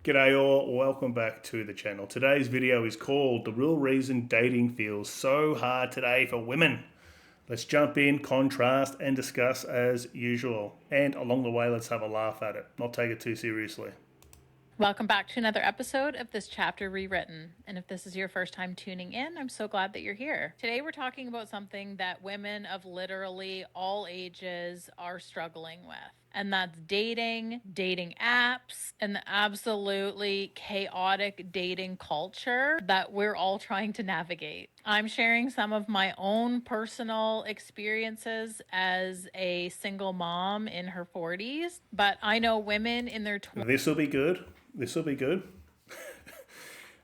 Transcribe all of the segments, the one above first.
G'day all, welcome back to the channel. Today's video is called The Real Reason Dating Feels So Hard Today for Women. Let's jump in, contrast and discuss as usual. And along the way, let's have a laugh at it, not take it too seriously. Welcome back to another episode of This Chapter Rewritten. And if this is your first time tuning in, I'm so glad that you're here. Today we're talking about something that women of literally all ages are struggling with. And that's dating apps, and the absolutely chaotic dating culture that we're all trying to navigate. I'm sharing some of my own personal experiences as a single mom in her 40s, but I know women in their 20s. This will be good. This will be good.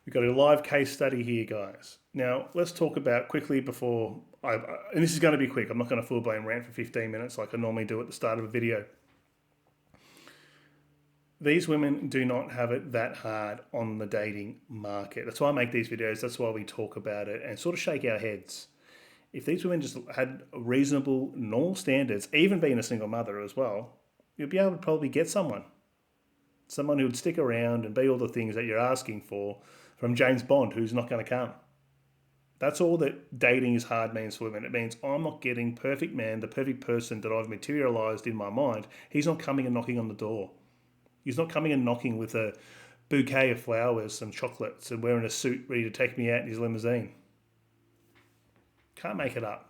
We've got a live case study here, guys. Now, let's talk about quickly before and this is going to be quick. I'm not going to full blown rant for 15 minutes like I normally do at the start of a video. These women do not have it that hard on the dating market. That's why I make these videos. That's why we talk about it and sort of shake our heads. If these women just had reasonable, normal standards, even being a single mother as well, you'd be able to probably get someone who would stick around and be all the things that you're asking for from James Bond, who's not going to come. That's all that dating is hard means for women. It means I'm not getting perfect man, the perfect person that I've materialized in my mind. He's not coming and knocking on the door. He's not coming and knocking with a bouquet of flowers and chocolates and wearing a suit ready to take me out in his limousine. Can't make it up.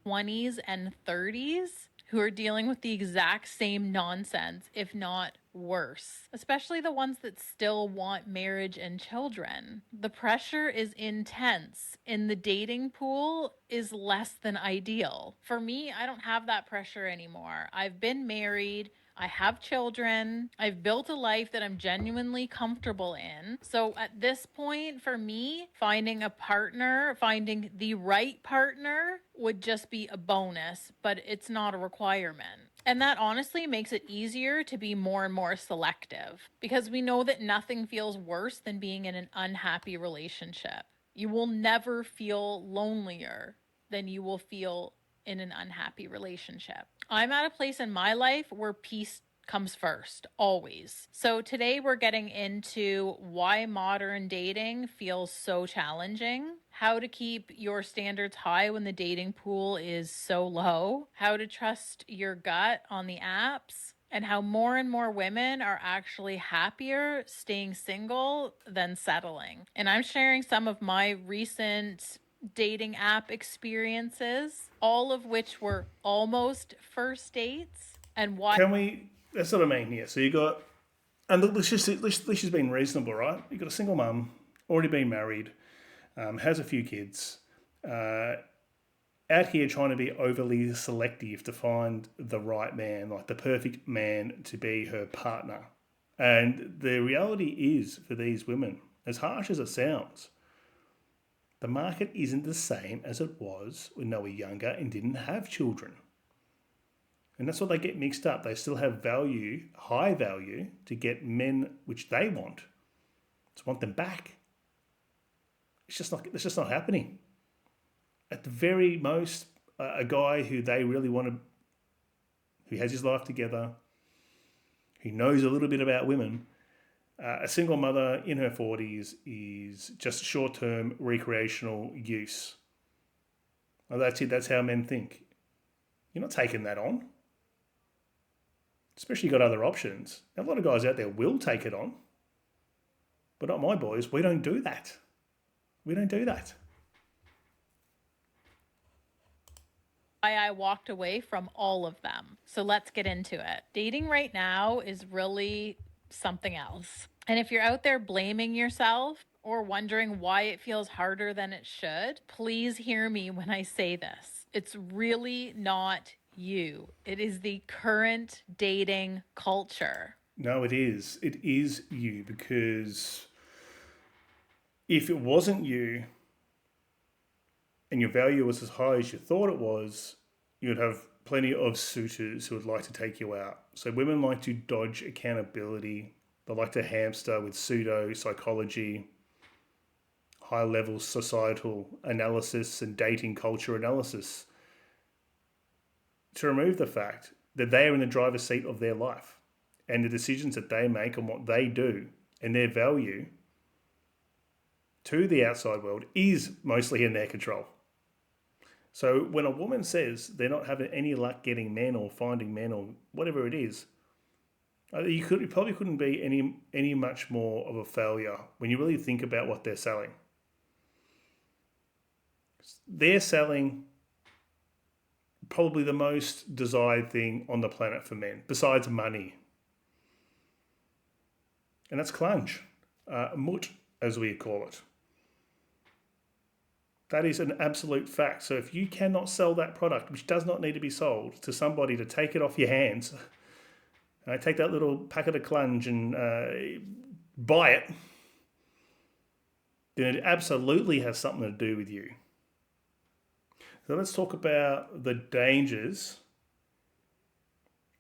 20s and 30s who are dealing with the exact same nonsense, if not worse, especially the ones that still want marriage and children. The pressure is intense, and the dating pool is less than ideal. For me, I don't have that pressure anymore. I've been married. I have children. I've built a life that I'm genuinely comfortable in. So at this point, for me, finding the right partner would just be a bonus, but it's not a requirement. And that honestly makes it easier to be more and more selective because we know that nothing feels worse than being in an unhappy relationship. You will never feel lonelier than you will feel in an unhappy relationship. I'm at a place in my life where peace comes first, always. So today we're getting into why modern dating feels so challenging, how to keep your standards high when the dating pool is so low, how to trust your gut on the apps, and how more and more women are actually happier staying single than settling. And I'm sharing some of my recent dating app experiences, all of which were almost first dates, and why. That's what I mean here. So you got, and let's just been reasonable, right? You got a single mum, already been married, has a few kids, out here trying to be overly selective to find the right man, like the perfect man to be her partner. And the reality is for these women, as harsh as it sounds, the market isn't the same as it was when they were younger and didn't have children. And that's what they get mixed up. They still have value, high value, to get men which they want, to want them back. It's just not happening. At the very most, a guy who they really want to, who has his life together, who knows a little bit about women, a single mother in her 40s is just short-term recreational use. Well, that's it. That's how men think. You're not taking that on. Especially you've got other options. Now, a lot of guys out there will take it on. But not my boys. We don't do that. We don't do that. I walked away from all of them. So let's get into it. Dating right now is really something else. And if you're out there blaming yourself or wondering why it feels harder than it should, please hear me when I say this. It's really not you. It is the current dating culture. No, it is. It is you, because if it wasn't you and your value was as high as you thought it was, you'd have plenty of suitors who would like to take you out. So women like to dodge accountability. They like to hamster with pseudo psychology, high level societal analysis and dating culture analysis to remove the fact that they are in the driver's seat of their life. and the decisions that they make and what they do and their value to the outside world is mostly in their control. So when a woman says they're not having any luck getting men or finding men or whatever it is, you probably couldn't be any much more of a failure when you really think about what they're selling. They're selling probably the most desired thing on the planet for men, besides money. And that's clunge, mut, as we call it. That is an absolute fact. So if you cannot sell that product, which does not need to be sold, to somebody to take it off your hands, take that little packet of clunge and buy it, then it absolutely has something to do with you. So let's talk about the dangers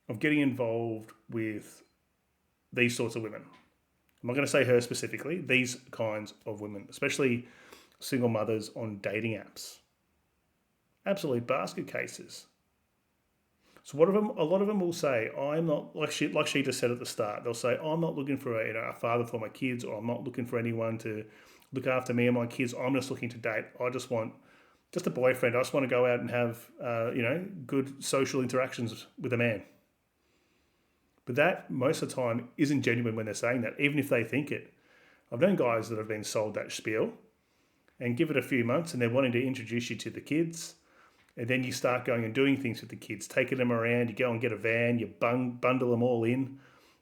of getting involved with these sorts of women. I'm not going to say her specifically, these kinds of women, especially single mothers on dating apps. Absolute basket cases. So a lot of them will say, I'm not, like she just said at the start, they'll say, I'm not looking for a father for my kids, or I'm not looking for anyone to look after me and my kids. I'm just looking to date. I just want just a boyfriend. I just want to go out and have, good social interactions with a man. But that, most of the time, isn't genuine when they're saying that, even if they think it. I've known guys that have been sold that spiel and give it a few months and they're wanting to introduce you to the kids. And then you start going and doing things with the kids, taking them around. You go and get a van, you bundle them all in.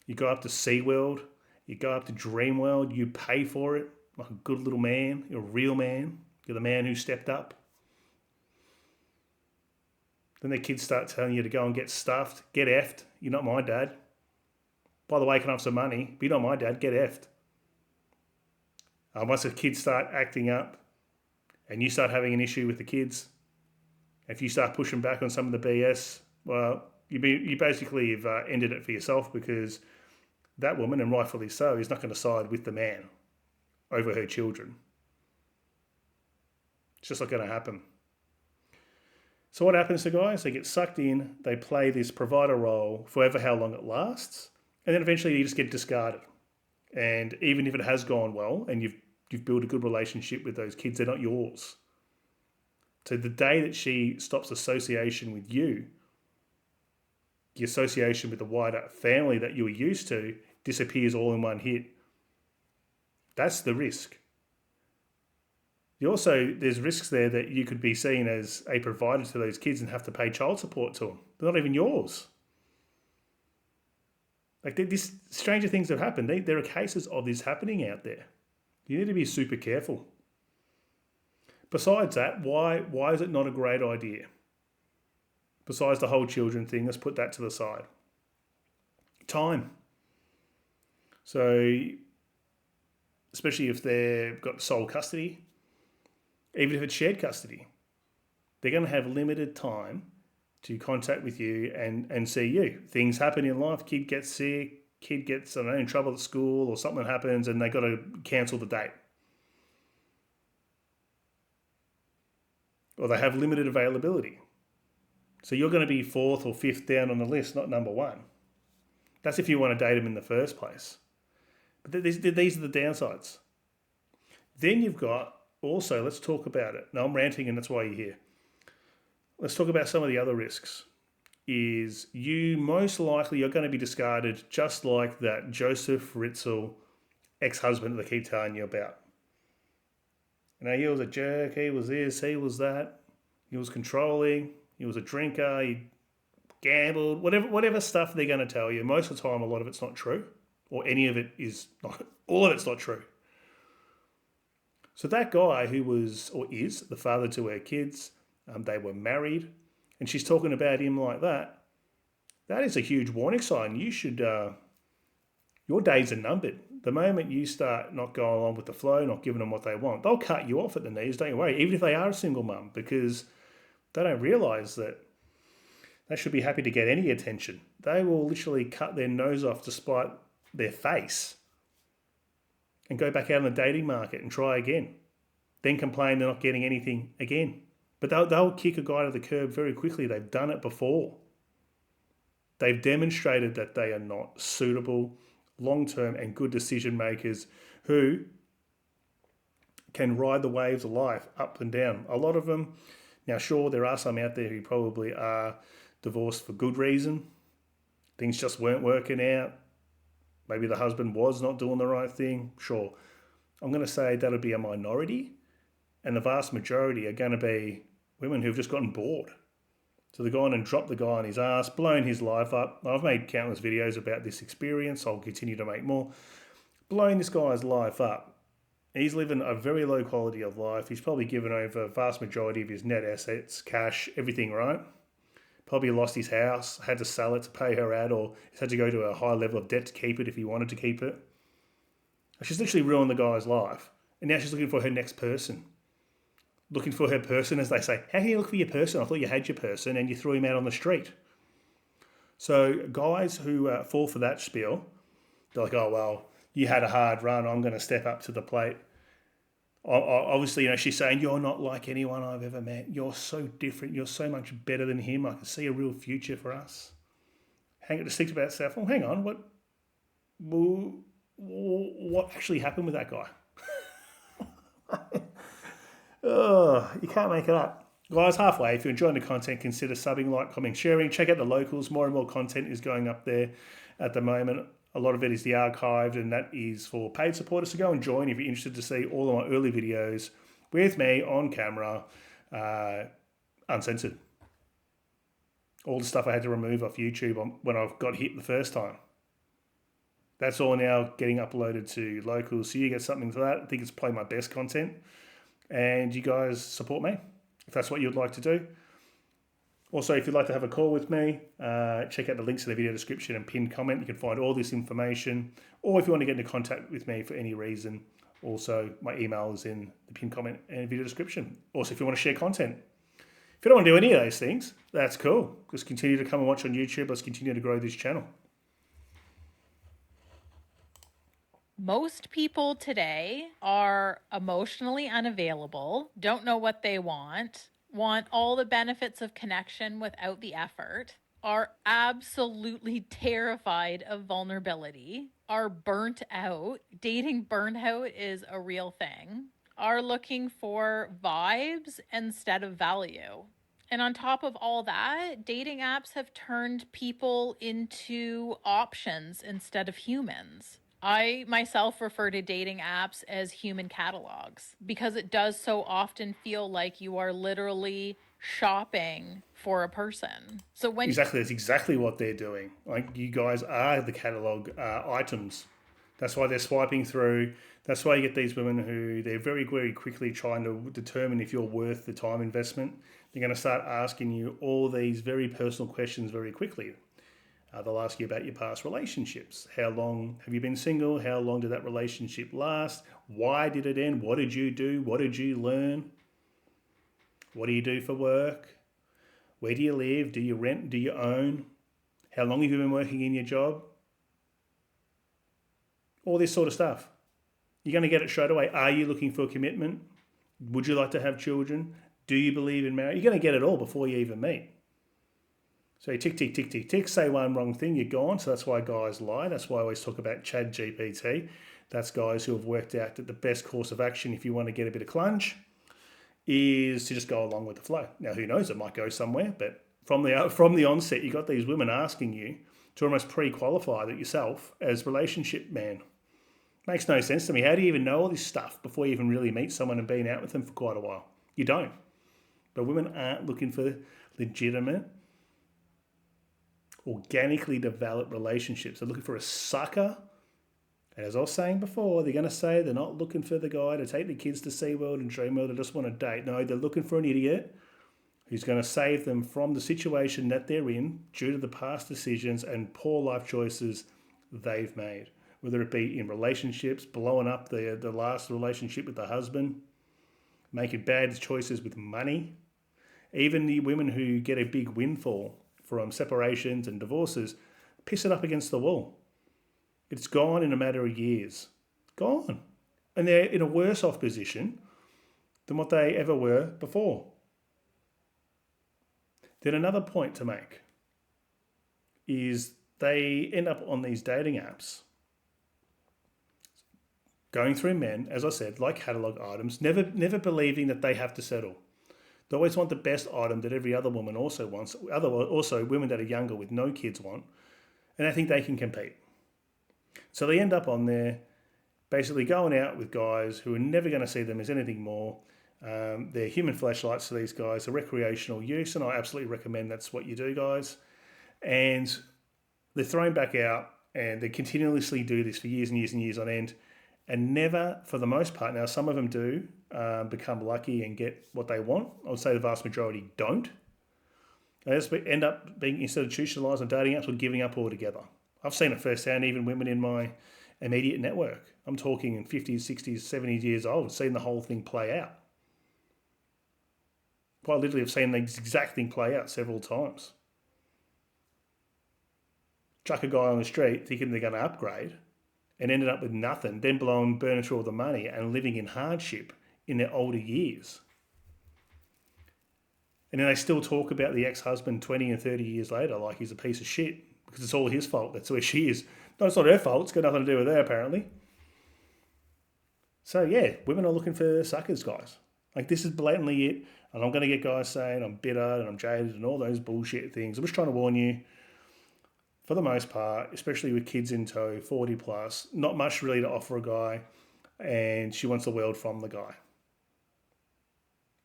You go up to SeaWorld, you go up to Dreamworld, you pay for it like a good little man. You're a real man. You're the man who stepped up. Then the kids start telling you to go and get stuffed, get effed. You're not my dad. By the way, can I have some money? But you're not my dad, get effed. Once the kids start acting up and you start having an issue with the kids, if you start pushing back on some of the BS, well, you basically have ended it for yourself, because that woman, and rightfully so, is not going to side with the man over her children. It's just not going to happen. So what happens to guys? They get sucked in, they play this provider role forever, how long it lasts, and then eventually you just get discarded. And even if it has gone well and you've built a good relationship with those kids, they're not yours. So the day that she stops association with you, the association with the wider family that you were used to disappears all in one hit. That's the risk. There's risks there that you could be seen as a provider to those kids and have to pay child support to them. They're not even yours. Like, this stranger things have happened. There are cases of this happening out there. You need to be super careful. Besides that, why is it not a great idea? Besides the whole children thing, let's put that to the side. Time. So, especially if they've got sole custody, even if it's shared custody, they're going to have limited time to contact with you and see you. Things happen in life. Kid gets sick, kid gets in trouble at school, or something happens and they got to cancel the date. Or they have limited availability. So you're going to be fourth or fifth down on the list, not number one. That's if you want to date them in the first place. But these are the downsides. Then you've got, also, let's talk about it. Now I'm ranting and that's why you're here. Let's talk about some of the other risks. Is you most likely are going to be discarded, just like that Joseph Ritzel ex-husband that they keep telling you about. He was a jerk, he was this, he was that, he was controlling, he was a drinker, he gambled, whatever stuff they're going to tell you. Most of the time, a lot of it's not true, or any of it is not, all of it's not true. So that guy who was, or is, the father to her kids, they were married, and she's talking about him like that, that is a huge warning sign. You should, your days are numbered. The moment you start not going along with the flow, not giving them what they want, they'll cut you off at the knees, don't you worry, even if they are a single mum, because they don't realise that they should be happy to get any attention. They will literally cut their nose off to spite their face and go back out in the dating market and try again. Then complain they're not getting anything again. But they'll kick a guy to the curb very quickly. They've done it before. They've demonstrated that they are not suitable, long-term and good decision makers who can ride the waves of life up and down. A lot of them, now sure, there are some out there who probably are divorced for good reason. Things just weren't working out. Maybe the husband was not doing the right thing. Sure. I'm going to say that'll be a minority, and the vast majority are going to be women who've just gotten bored. So they've gone and dropped the guy on his ass, blown his life up. I've made countless videos about this experience. I'll continue to make more. Blowing this guy's life up. He's living a very low quality of life. He's probably given over a vast majority of his net assets, cash, everything, right? Probably lost his house, had to sell it to pay her out, or he's had to go to a high level of debt to keep it if he wanted to keep it. She's literally ruined the guy's life. And now she's looking for her next person. Looking for her person, as they say. How can you look for your person? I thought you had your person and you threw him out on the street. So guys who fall for that spiel, they're like, oh, well, you had a hard run. I'm going to step up to the plate. Obviously, she's saying, you're not like anyone I've ever met. You're so different. You're so much better than him. I can see a real future for us. Hang it to think about stuff. Well, hang on. What actually happened with that guy? Oh, you can't make it up. Guys, halfway, if you're enjoying the content, consider subbing, like, commenting, sharing. Check out the locals. More and more content is going up there at the moment. A lot of it is the archived, and that is for paid supporters. So go and join if you're interested to see all of my early videos with me on camera, uncensored. All the stuff I had to remove off YouTube when I got hit the first time. That's all now getting uploaded to locals. So you get something for that. I think it's probably my best content. And you guys support me if that's what you'd like to do. Also, if you'd like to have a call with me, check out the links in the video description and pinned comment. You can find all this information. Or if you want to get into contact with me for any reason, also my email is in the pinned comment and video description. Also, if you want to share content. If you don't want to do any of those things, that's cool. Just continue to come and watch on YouTube. Let's continue to grow this channel. Most people today are emotionally unavailable, don't know what they want all the benefits of connection without the effort, are absolutely terrified of vulnerability, are burnt out. Dating burnout is a real thing. Are looking for vibes instead of value. And on top of all that, dating apps have turned people into options instead of humans. I myself refer to dating apps as human catalogs because it does so often feel like you are literally shopping for a person. So when Exactly, that's exactly what they're doing. Like, you guys are the catalog items. That's why they're swiping through. That's why you get these women who they're very, very quickly trying to determine if you're worth the time investment. They're going to start asking you all these very personal questions very quickly. They'll ask you about your past relationships. How long have you been single? How long did that relationship last? Why did it end? What did you do? What did you learn? What do you do for work? Where do you live? Do you rent? Do you own? How long have you been working in your job? All this sort of stuff. You're going to get it straight away. Are you looking for commitment? Would you like to have children? Do you believe in marriage? You're going to get it all before you even meet. So you tick, tick, tick, tick, tick, say one wrong thing, you're gone. So that's why guys lie. That's why I always talk about ChatGPT. That's guys who have worked out that the best course of action if you want to get a bit of clunge is to just go along with the flow. Now, who knows, it might go somewhere, but from the onset, you got these women asking you to almost pre-qualify that yourself as relationship man. Makes no sense to me. How do you even know all this stuff before you even really meet someone and been out with them for quite a while? You don't. But women aren't looking for legitimate, organically developed relationships. They're looking for a sucker. And as I was saying before, they're going to say they're not looking for the guy to take the kids to SeaWorld and Dreamworld. They just want to date. No, they're looking for an idiot who's going to save them from the situation that they're in due to the past decisions and poor life choices they've made. Whether it be in relationships, blowing up the last relationship with the husband, making bad choices with money. Even the women who get a big windfall from separations and divorces, piss it up against the wall. It's gone in a matter of years. Gone. And they're in a worse off position than what they ever were before. Then another point to make is they end up on these dating apps, going through men, as I said, like catalogue items, never believing that they have to settle. They always want the best item that every other woman also wants, also women that are younger with no kids want, and they think they can compete. So they end up on there basically going out with guys who are never going to see them as anything more. They're human flashlights to these guys, are recreational use, and I absolutely recommend that's what you do, guys. And they're thrown back out, and they continuously do this for years and years and years on end, and never, for the most part, now some of them do become lucky and get what they want. I would say the vast majority don't. They just end up being institutionalised on dating apps or giving up altogether. I've seen it firsthand, even women in my immediate network. I'm talking in 50s, 60s, 70s years old, seen the whole thing play out. Quite literally, I've seen the exact thing play out several times. Chuck a guy on the street thinking they're going to upgrade and ended up with nothing, then burning through all the money and living in hardship in their older years. And then they still talk about the ex-husband 20 and 30 years later like he's a piece of shit because it's all his fault. That's where she is. No, it's not her fault. It's got nothing to do with her, apparently. So, yeah, women are looking for suckers, guys. Like, this is blatantly it. And I'm going to get guys saying I'm bitter and I'm jaded and all those bullshit things. I'm just trying to warn you, for the most part, especially with kids in tow, 40 plus, not much really to offer a guy. And she wants the world from the guy.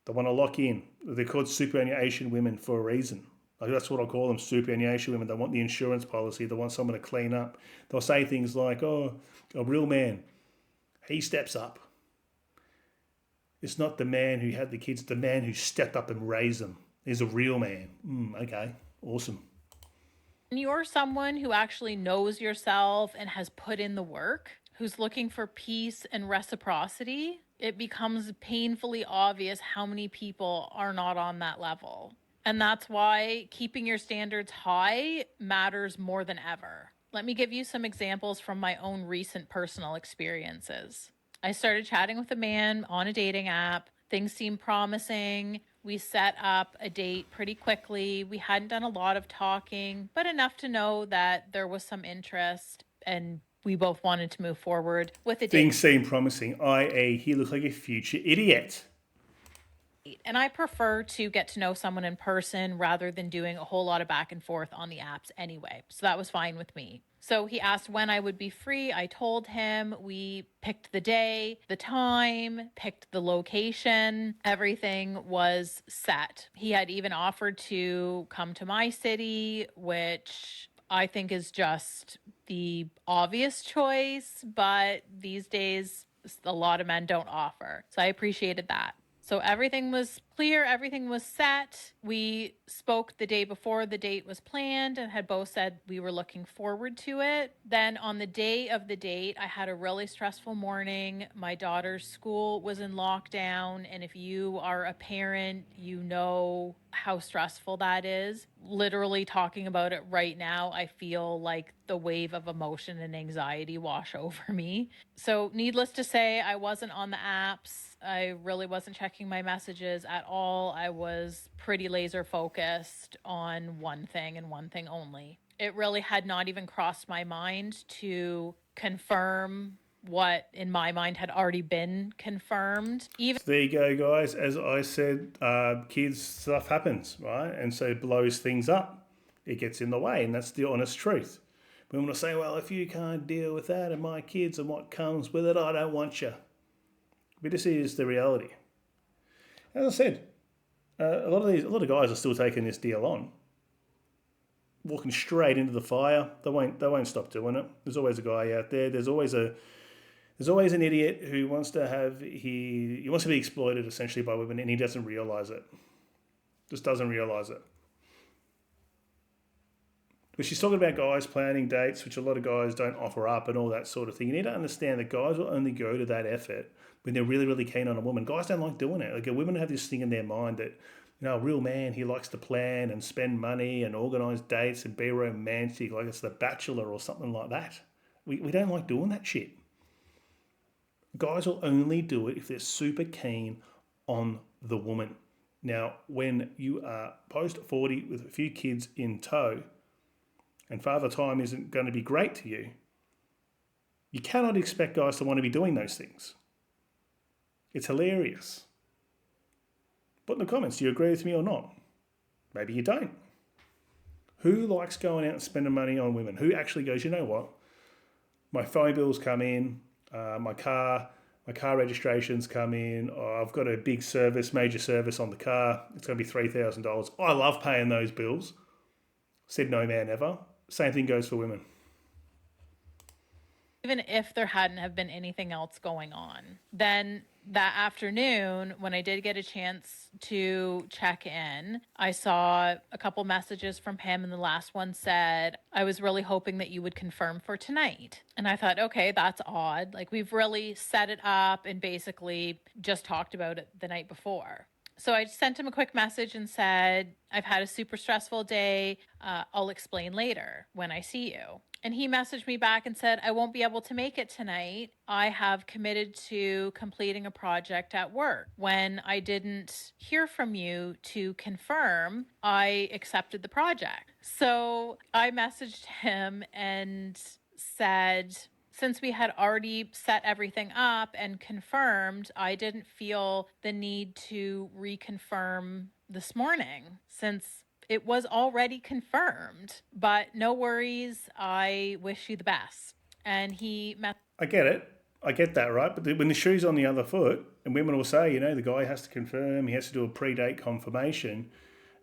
They want to lock in. They're called superannuation women for a reason. Like, that's what I call them, superannuation women. They want the insurance policy. They want someone to clean up. They'll say things like, oh, a real man, he steps up. It's not the man who had the kids, it's the man who stepped up and raised them. He's a real man. Okay, awesome. And you're someone who actually knows yourself and has put in the work, who's looking for peace and reciprocity, it becomes painfully obvious how many people are not on that level. And that's why keeping your standards high matters more than ever. Let me give you some examples from my own recent personal experiences. I started chatting with a man on a dating app. Things seemed promising. We set up a date pretty quickly. We hadn't done a lot of talking, but enough to know that there was some interest and we both wanted to move forward with a date. Things seem promising, i.e., he looks like a future idiot. And I prefer to get to know someone in person rather than doing a whole lot of back and forth on the apps anyway. So that was fine with me. So he asked when I would be free. I told him. We picked the day, the time, picked the location. Everything was set. He had even offered to come to my city, which I think is just the obvious choice, but these days a lot of men don't offer. So I appreciated that. So everything was clear, everything was set. We spoke the day before the date was planned and had both said we were looking forward to it. Then on the day of the date, I had a really stressful morning. My daughter's school was in lockdown, and if you are a parent, you know how stressful that is. Literally talking about it right now, I feel like the wave of emotion and anxiety wash over me. So needless to say, I wasn't on the apps. I really wasn't checking my messages at all. I was pretty laser focused on one thing and one thing only. It really had not even crossed my mind to confirm what in my mind had already been confirmed. So there you go, guys. As I said, kids, stuff happens, right? And so it blows things up. It gets in the way, and that's the honest truth. We want to say, well, if you can't deal with that and my kids and what comes with it, I don't want you. But this is the reality. As I said, a lot of guys are still taking this deal on, walking straight into the fire. They won't stop doing it. There's always a guy out there. There's always an idiot who wants to he wants to be exploited essentially by women, and he doesn't realize it. Just doesn't realize it. But she's talking about guys planning dates, which a lot of guys don't offer up and all that sort of thing. You need to understand that guys will only go to that effort when they're really, really keen on a woman. Guys don't like doing it. Like, women have this thing in their mind that, a real man, he likes to plan and spend money and organise dates and be romantic, like it's The Bachelor or something like that. We don't like doing that shit. Guys will only do it if they're super keen on the woman. Now, when you are post 40 with a few kids in tow, and father time isn't going to be great to you, you cannot expect guys to want to be doing those things. It's hilarious. Put in the comments, do you agree with me or not? Maybe you don't. Who likes going out and spending money on women? Who actually goes, you know what? My phone bills come in, my car registrations come in, I've got a big major service on the car, it's going to be $3,000. I love paying those bills. Said no man ever. Same thing goes for women. Even if there hadn't have been anything else going on, then that afternoon, when I did get a chance to check in, I saw a couple messages from him, and the last one said, I was really hoping that you would confirm for tonight. And I thought, okay, that's odd. Like, we've really set it up and basically just talked about it the night before. So I sent him a quick message and said, I've had a super stressful day. I'll explain later when I see you. And he messaged me back and said, I won't be able to make it tonight. I have committed to completing a project at work. When I didn't hear from you to confirm, I accepted the project. So I messaged him and said, since we had already set everything up and confirmed, I didn't feel the need to reconfirm this morning since it was already confirmed. But no worries. I wish you the best. And he met. I get it. I get that, right? But when the shoe's on the other foot, and women will say, the guy has to confirm, he has to do a pre-date confirmation.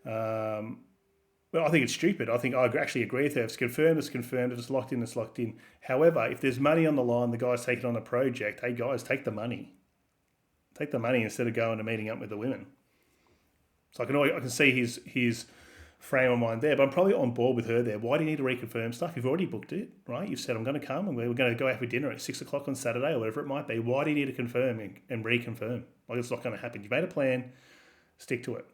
Well, I think it's stupid. I think I actually agree with her. If it's confirmed, it's confirmed. If it's locked in, it's locked in. However, if there's money on the line, the guy's taking on a project, hey guys, take the money. Take the money instead of going and meeting up with the women. So I can see his frame of mind there, but I'm probably on board with her there. Why do you need to reconfirm stuff? You've already booked it, right? You've said, I'm going to come and we're going to go out for dinner at 6 o'clock on Saturday or whatever it might be. Why do you need to confirm and reconfirm? Like, it's not going to happen. You've made a plan, stick to it.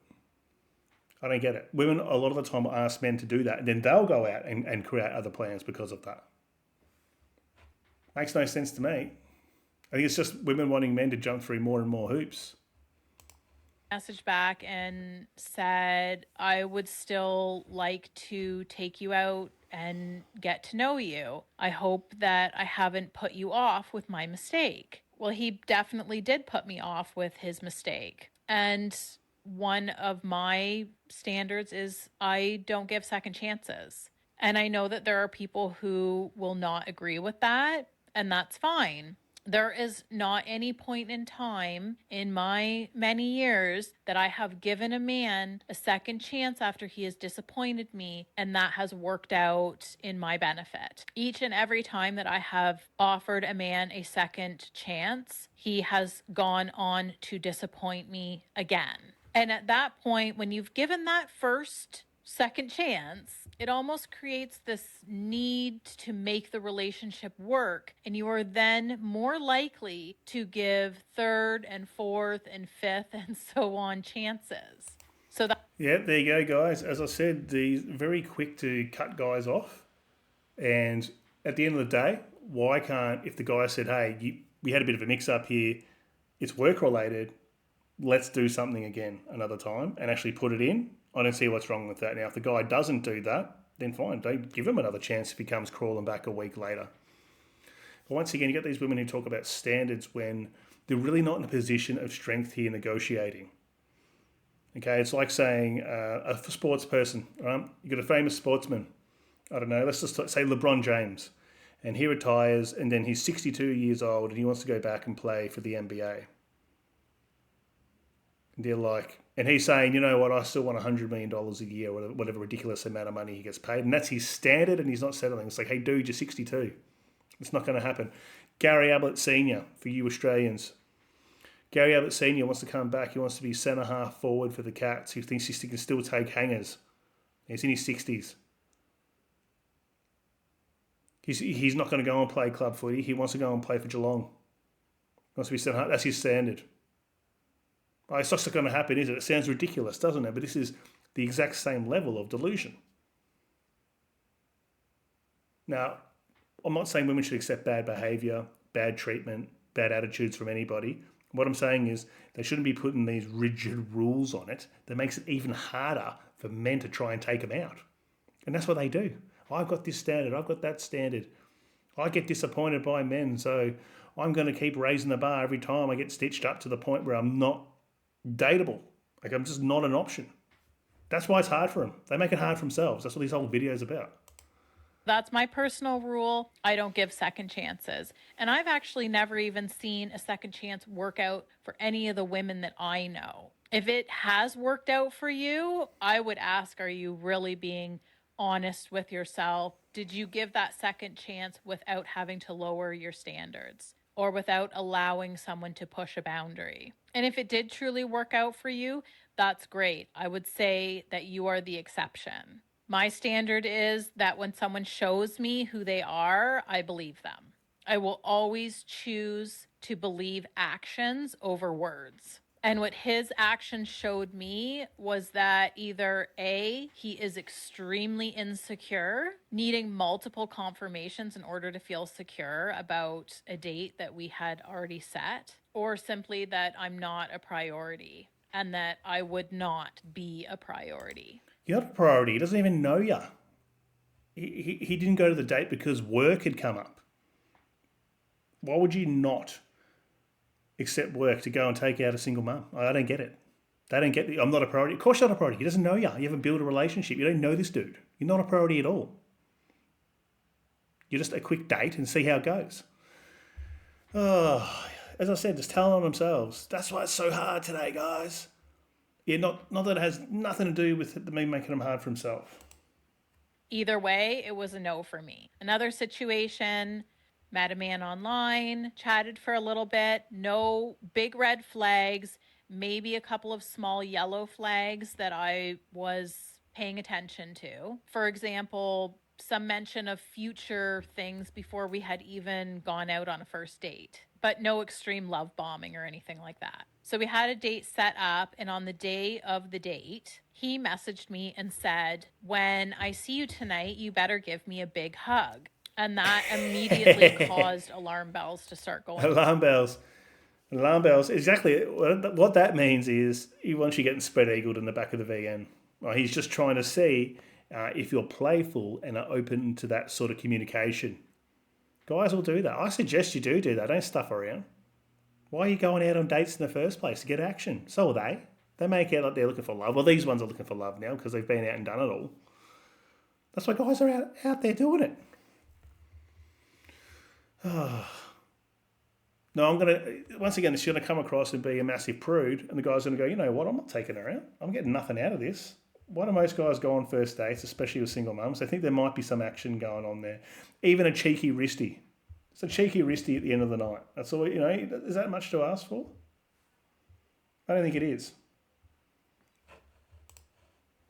I don't get it. Women, a lot of the time, will ask men to do that, and then they'll go out and create other plans because of that. Makes no sense to me. I think it's just women wanting men to jump through more and more hoops. Message back and said, I would still like to take you out and get to know you. I hope that I haven't put you off with my mistake. Well, he definitely did put me off with his mistake. And one of my standards is I don't give second chances. And I know that there are people who will not agree with that, and that's fine. There is not any point in time in my many years that I have given a man a second chance after he has disappointed me, and that has worked out in my benefit. Each and every time that I have offered a man a second chance, he has gone on to disappoint me again. And at that point, when you've given that second chance, it almost creates this need to make the relationship work. And you are then more likely to give third and fourth and fifth and so on chances. So that. Yeah, there you go, guys. As I said, these very quick to cut guys off. And at the end of the day, why can't, if the guy said, hey, we had a bit of a mix up here, it's work related, let's do something again another time and actually put it in. I don't see what's wrong with that. Now, if the guy doesn't do that, then fine. Don't give him another chance if he comes crawling back a week later. But once again, you get these women who talk about standards when they're really not in a position of strength here negotiating. Okay, it's like saying a sports person, right? You've got a famous sportsman. I don't know, let's just say LeBron James. And he retires and then he's 62 years old and he wants to go back and play for the NBA. And they're like, and he's saying, you know what, I still want $100 million a year or whatever ridiculous amount of money he gets paid. And that's his standard and he's not settling. It's like, hey, dude, you're 62. It's not going to happen. Gary Ablett Sr., for you Australians. Gary Ablett Sr. wants to come back. He wants to be centre half forward for the Cats. He thinks he can still take hangers. He's in his 60s. He's not going to go and play club footy. He wants to go and play for Geelong. He wants to be centre half. That's his standard. It's not going to happen, is it? It sounds ridiculous, doesn't it? But this is the exact same level of delusion. Now, I'm not saying women should accept bad behaviour, bad treatment, bad attitudes from anybody. What I'm saying is they shouldn't be putting these rigid rules on it that makes it even harder for men to try and take them out. And that's what they do. I've got this standard, I've got that standard. I get disappointed by men, so I'm going to keep raising the bar every time I get stitched up to the point where I'm not dateable. Like I'm just not an option. That's why it's hard for them. They make it hard for themselves. That's what these whole videos about. That's my personal rule. I don't give second chances. And I've actually never even seen a second chance work out for any of the women that I know. If it has worked out for you, I would ask, are you really being honest with yourself? Did you give that second chance without having to lower your standards or without allowing someone to push a boundary? And if it did truly work out for you, that's great. I would say that you are the exception. My standard is that when someone shows me who they are, I believe them. I will always choose to believe actions over words. And what his actions showed me was that either A, he is extremely insecure, needing multiple confirmations in order to feel secure about a date that we had already set, or simply that I'm not a priority and that I would not be a priority. You're not a priority. He doesn't even know you. He didn't go to the date because work had come up. Why would you not accept work to go and take out a single mum? I don't get it. They don't get it. I'm not a priority. Of course you're not a priority. He doesn't know you. You haven't built a relationship. You don't know this dude. You're not a priority at all. You're just a quick date and see how it goes. Oh, as I said, just tell them themselves. That's why it's so hard today, guys. Yeah, not that it has nothing to do with me making him hard for himself. Either way, it was a no for me. Another situation, met a man online, chatted for a little bit, no big red flags, maybe a couple of small yellow flags that I was paying attention to. For example, some mention of future things before we had even gone out on a first date, but no extreme love bombing or anything like that. So we had a date set up, and on the day of the date, he messaged me and said, "When I see you tonight, you better give me a big hug." And that immediately caused alarm bells to start going off. Alarm bells. Alarm bells. Exactly. What that means is he wants you getting spread eagled in the back of the VN. Well, he's just trying to see if you're playful and are open to that sort of communication. Guys will do that. I suggest you do that. Don't stuff around. Why are you going out on dates in the first place? To get action. So are they. They make out like they're looking for love. Well, these ones are looking for love now because they've been out and done it all. That's why guys are out there doing it. No, I'm going to, once again, it's going to come across and be a massive prude. And the guy's going to go, you know what, I'm not taking her out. I'm getting nothing out of this. Why do most guys go on first dates, especially with single mums? They think there might be some action going on there. Even a cheeky wristy. It's a cheeky wristy at the end of the night. That's all, you know, is that much to ask for? I don't think it is.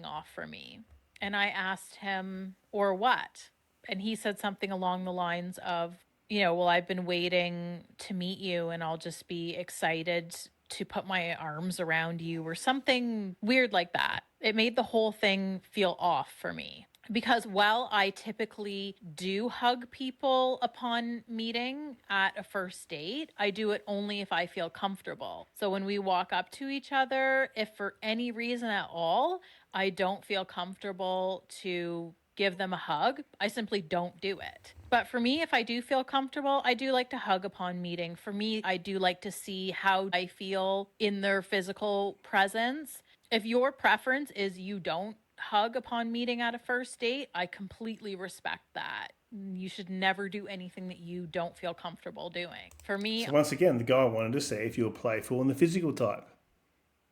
Off for me. And I asked him, or what? And he said something along the lines of, well, I've been waiting to meet you and I'll just be excited to put my arms around you, or something weird like that. It made the whole thing feel off for me. Because while I typically do hug people upon meeting at a first date, I do it only if I feel comfortable. So when we walk up to each other, if for any reason at all, I don't feel comfortable to give them a hug, I simply don't do it. But for me, if I do feel comfortable, I do like to hug upon meeting. For me, I do like to see how I feel in their physical presence. If your preference is you don't hug upon meeting at a first date, I completely respect that. You should never do anything that you don't feel comfortable doing. For me, So once again, the guy wanted to see if you were playful and the physical type.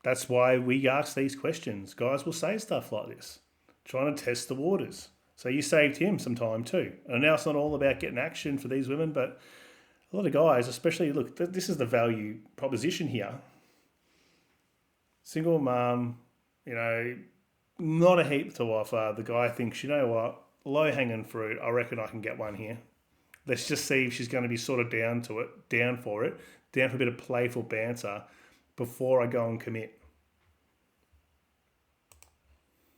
That's why we ask these questions. Guys will say stuff like this, trying to test the waters. So you saved him some time too. And now it's not all about getting action for these women, but a lot of guys, especially, look, this is the value proposition here. Single mum, not a heap to offer. The guy thinks, you know what, low hanging fruit. I reckon I can get one here. Let's just see if she's going to be sort of down for it, down for a bit of playful banter before I go and commit.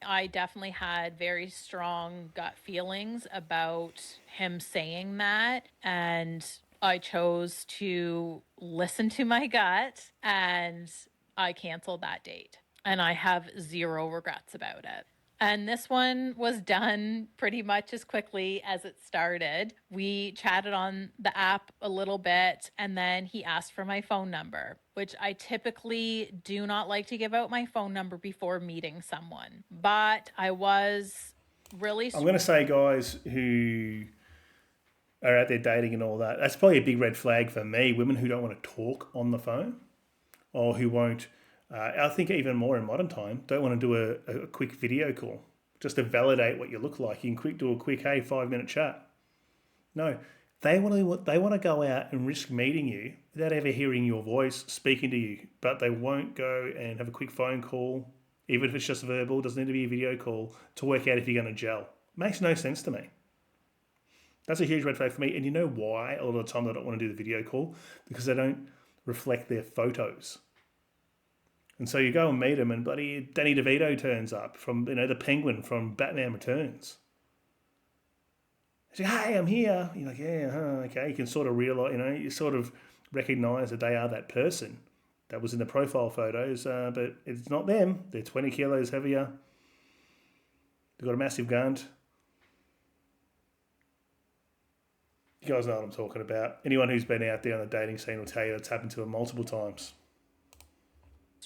I definitely had very strong gut feelings about him saying that. And I chose to listen to my gut and I canceled that date. And I have zero regrets about it. And this one was done pretty much as quickly as it started. We chatted on the app a little bit, and then he asked for my phone number, which I typically do not like to give out my phone number before meeting someone. But I was really I'm going to say, guys who are out there dating and all that, that's probably a big red flag for me. Women who don't want to talk on the phone or who won't, I think even more in modern time, don't want to do a quick video call just to validate what you look like. You can do a quick, hey, 5 minute chat. No, they want to go out and risk meeting you without ever hearing your voice, speaking to you, but they won't go and have a quick phone call, even if it's just verbal, doesn't need to be a video call, to work out if you're going to gel. Makes no sense to me. That's a huge red flag for me. And you know why a lot of the time they don't want to do the video call? Because they don't reflect their photos. And so you go and meet them, and bloody Danny DeVito turns up from the Penguin from Batman Returns. He's like, "Hey, I'm here." You're like, "Yeah, okay." You can sort of realize, you sort of recognize that they are that person that was in the profile photos, but it's not them. They're 20 kilos heavier. They've got a massive gun. You guys know what I'm talking about. Anyone who's been out there on the dating scene will tell you that's happened to them multiple times.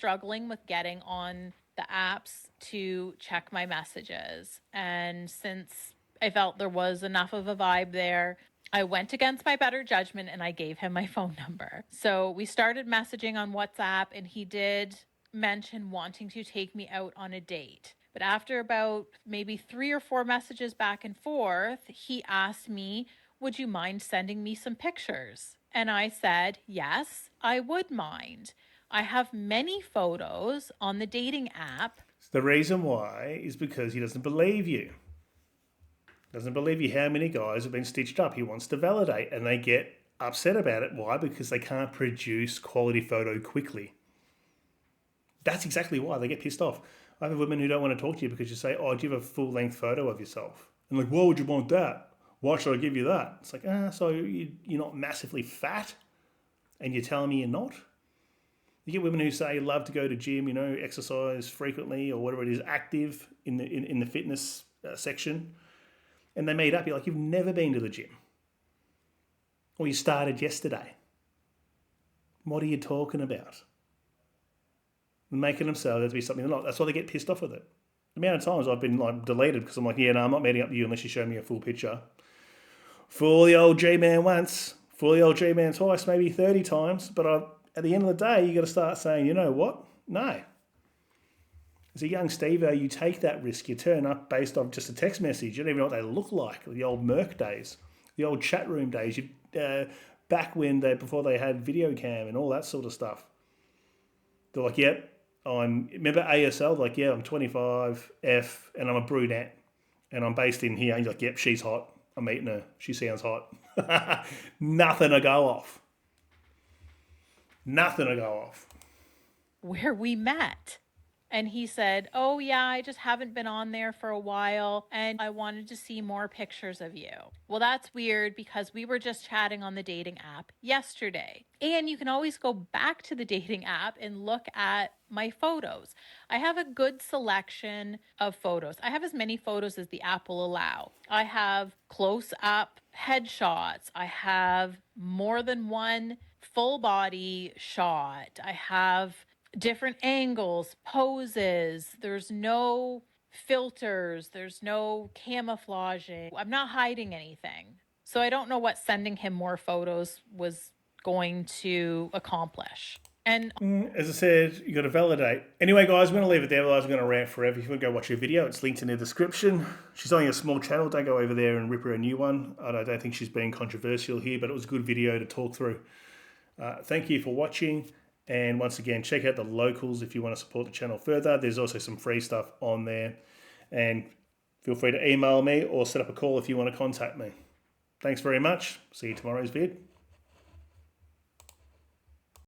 struggling with getting on the apps to check my messages. And since I felt there was enough of a vibe there, I went against my better judgment and I gave him my phone number. So we started messaging on WhatsApp, and he did mention wanting to take me out on a date. But after about maybe 3 or 4 messages back and forth, he asked me, would you mind sending me some pictures? And I said, yes, I would mind. I have many photos on the dating app. The reason why is because he doesn't believe you. Doesn't believe you how many guys have been stitched up. He wants to validate, and they get upset about it. Why? Because they can't produce quality photo quickly. That's exactly why they get pissed off. I have women who don't want to talk to you because you say, "Oh, do you have a full-length photo of yourself?" And like, "Why would you want that? Why should I give you that?" It's like, so you're not massively fat, and you're telling me you're not? You get women who say love to go to gym, exercise frequently or whatever it is, active in the fitness section, and they meet up. You're like, you've never been to the gym, or you started yesterday. What are you talking about? Making themselves out to be something they're not. That's why they get pissed off with it. The amount of times I've been like deleted because I'm like, yeah, no, I'm not meeting up with you unless you show me a full picture. Fool the old G-man once, fool the old G-man twice, maybe 30 times, but at the end of the day, you got to start saying, you know what? No. As a young Steve-O, you take that risk. You turn up based on just a text message. You don't even know what they look like. The old Merc days, the old chat room days, back when before they had video cam and all that sort of stuff. They're like, yep, remember ASL? Like, yeah, I'm 25, F, and I'm a brunette, and I'm based in here. And you're like, yep, she's hot. I'm meeting her. She sounds hot. Nothing to go off. Nothing to go off. Where we met. And he said, oh, yeah, I just haven't been on there for a while, and I wanted to see more pictures of you. Well, that's weird because we were just chatting on the dating app yesterday. And you can always go back to the dating app and look at my photos. I have a good selection of photos. I have as many photos as the app will allow. I have close-up headshots. I have more than one full body shot. I have different angles, poses. There's no filters. There's no camouflaging. I'm not hiding anything. So I don't know what sending him more photos was going to accomplish. And as I said, you got to validate. Anyway, guys, I'm going to leave it there. Otherwise, I'm going to rant forever. If you want to go watch her video, it's linked in the description. She's only a small channel. Don't go over there and rip her a new one. I don't think she's being controversial here, but it was a good video to talk through. Thank you for watching. And once again, check out the locals if you want to support the channel further. There's also some free stuff on there. And feel free to email me or set up a call if you want to contact me. Thanks very much. See you tomorrow's vid.